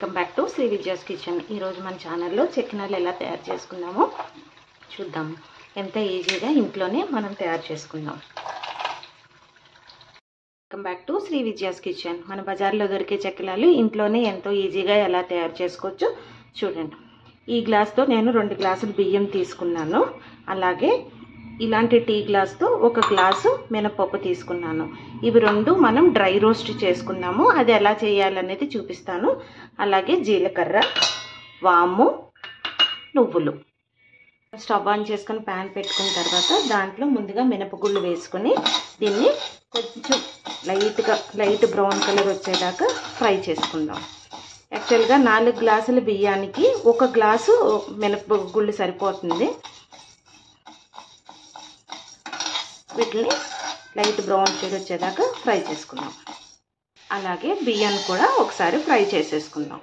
Welcome back to Shri Vidya's kitchen. ఈరోజు మన ఛానల్లో చెక్కినాలు ఎలా తయారు చేసుకుందామో చూద్దాం. ఎంత ఈజీగా ఇంట్లోనే మనం తయారు చేసుకుందాం. Welcome back to Shri Vidya's kitchen. మన బజార్లో దొరికే చెక్కిలాలు ఇంట్లోనే ఎంతో ఈజీగా ఎలా తయారు చేసుకోవచ్చో చూడండి. ఈ గ్లాస్తో నేను 2 గ్లాసులు బియ్యం తీసుకున్నాను. అలాగే ఇలాంటి టీ గ్లాస్తో 1 గ్లాసు మినపప్పు తీసుకున్నాను. ఇవి రెండు మనం డ్రై రోస్ట్ చేసుకున్నాము. అది ఎలా చేయాలనేది చూపిస్తాను. అలాగే జీలకర్ర, వాము, నువ్వులు. స్టవ్ ఆన్ చేసుకొని ప్యాన్ పెట్టుకున్న తర్వాత దాంట్లో ముందుగా మినపగుళ్ళు వేసుకొని దీన్ని కొంచెం లైట్ బ్రౌన్ కలర్ వచ్చేదాకా ఫ్రై చేసుకుందాం. యాక్చువల్గా 4 గ్లాసుల బియ్యానికి 1 గ్లాసు మినపగుళ్ళు సరిపోతుంది. వీటిని లైట్ బ్రౌన్ షేడ్ వచ్చేదాకా ఫ్రై చేసుకుందాం. అలాగే బియ్యాన్ని కూడా ఒకసారి ఫ్రై చేసేసుకుందాం.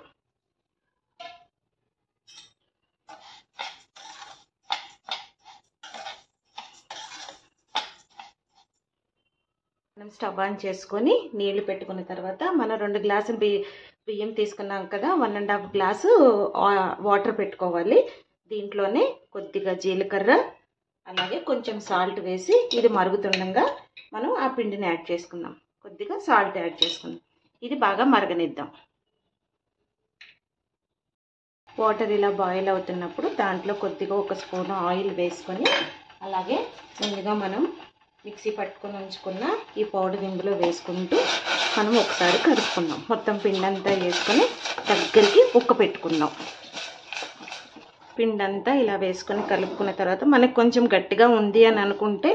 మనం స్టవ్ ఆన్ చేసుకొని నీళ్లు పెట్టుకున్న తర్వాత మనం 2 గ్లాసులు బియ్యం తీసుకున్నాం కదా, 1.5 గ్లాసు వాటర్ పెట్టుకోవాలి. దీంట్లోనే కొద్దిగా జీలకర్ర అలాగే కొంచెం సాల్ట్ వేసి ఇది మరుగుతుండగా మనం ఆ పిండిని యాడ్ చేసుకుందాం. కొద్దిగా సాల్ట్ యాడ్ చేసుకుందాం. ఇది బాగా మరగనిద్దాం. వాటర్ ఇలా బాయిల్ అవుతున్నప్పుడు దాంట్లో కొద్దిగా 1 స్పూన్ ఆయిల్ వేసుకొని అలాగే ముందుగా మనం మిక్సీ పట్టుకొని ఉంచుకున్న ఈ పౌడర్ ఇందులో వేసుకుంటూ మనం ఒకసారి కలుపుకుందాం. మొత్తం పిండి అంతా వేసుకొని దగ్గరికి పెట్టుకుందాం. పిండి అంతా ఇలా వేసుకొని కలుపుకున్న తర్వాత మనకు కొంచెం గట్టిగా ఉంది అని అనుకుంటే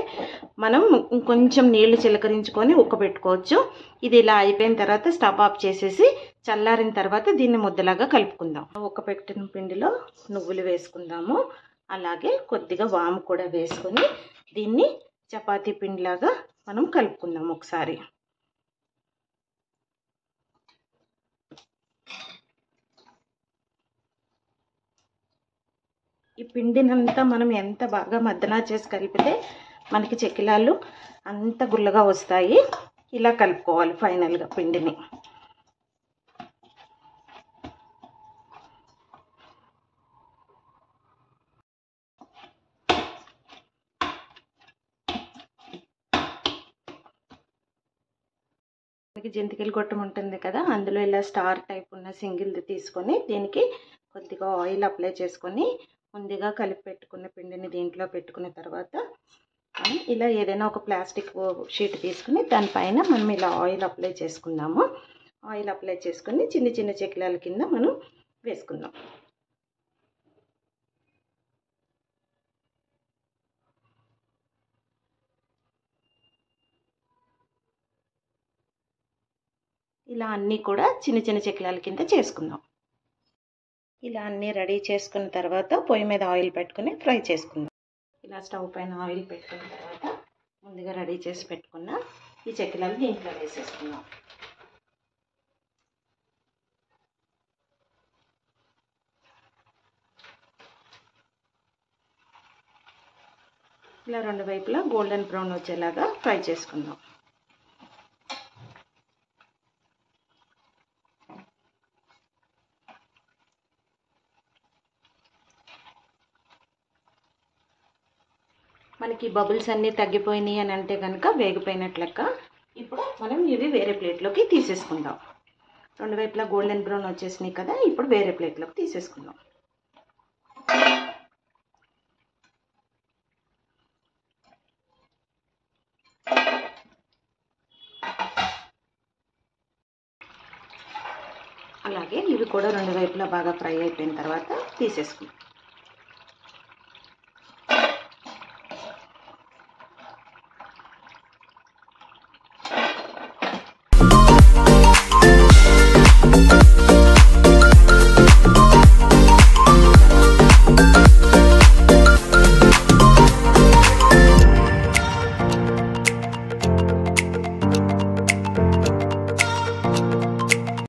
మనం కొంచెం నీళ్లు చిలకరించుకొని పెట్టుకోవచ్చు. ఇది ఇలా అయిపోయిన తర్వాత స్టవ్ ఆఫ్ చేసేసి చల్లారిన తర్వాత దీన్ని ముద్దలాగా కలుపుకుందాం. పెట్టిన పిండిలో నువ్వులు వేసుకుందాము. అలాగే కొద్దిగా వాము కూడా వేసుకొని దీన్ని చపాతీ పిండిలాగా మనం కలుపుకుందాం ఒకసారి. ఈ పిండినంతా మనం ఎంత బాగా మద్దనా చేసి కలిపితే మనకి చెక్కిలాలు అంత గుల్లగా వస్తాయి. ఇలా కలుపుకోవాలి ఫైనల్గా పిండిని. మనకి జంతికలు గొట్టం ఉంటుంది కదా, అందులో ఇలా స్టార్ టైప్ ఉన్న సింగిల్ది తీసుకొని దీనికి కొద్దిగా ఆయిల్ అప్లై చేసుకొని ముందుగా కలిపి పెట్టుకున్న పిండిని దీంట్లో పెట్టుకున్న తర్వాత మనం ఇలా ఏదైనా ఒక ప్లాస్టిక్ షీట్ తీసుకుని దానిపైన మనం ఇలా ఆయిల్ అప్లై చేసుకుందాము. ఆయిల్ అప్లై చేసుకొని చిన్న చిన్న చెక్కిలాల కింద మనం వేసుకుందాం. ఇలా అన్నీ కూడా చిన్న చిన్న చెక్కిలాల కింద చేసుకుందాం. ఇలా అన్నీ రెడీ చేసుకున్న తర్వాత పొయ్యి మీద ఆయిల్ పెట్టుకుని ఫ్రై చేసుకుందాం. ఇలా స్టవ్ పైన ఆయిల్ పెట్టుకున్న తర్వాత ముందుగా రెడీ చేసి పెట్టుకున్న ఈ చెక్కిలాలు దీంట్లో వేసేసుకుందాం. ఇలా 2 వైపులా గోల్డెన్ బ్రౌన్ వచ్చేలాగా ఫ్రై చేసుకుందాం. మనకి బబుల్స్ అన్నీ తగ్గిపోయినాయి అని అంటే కనుక వేగిపోయినట్లు లెక్క. ఇప్పుడు మనం ఇవి వేరే ప్లేట్లోకి తీసేసుకుందాం. 2 వైపులా గోల్డెన్ బ్రౌన్ వచ్చేసినాయి కదా, ఇప్పుడు వేరే ప్లేట్లోకి తీసేసుకుందాం. అలాగే ఇవి కూడా 2 వైపులా బాగా ఫ్రై అయిపోయిన తర్వాత తీసేసుకుందాం.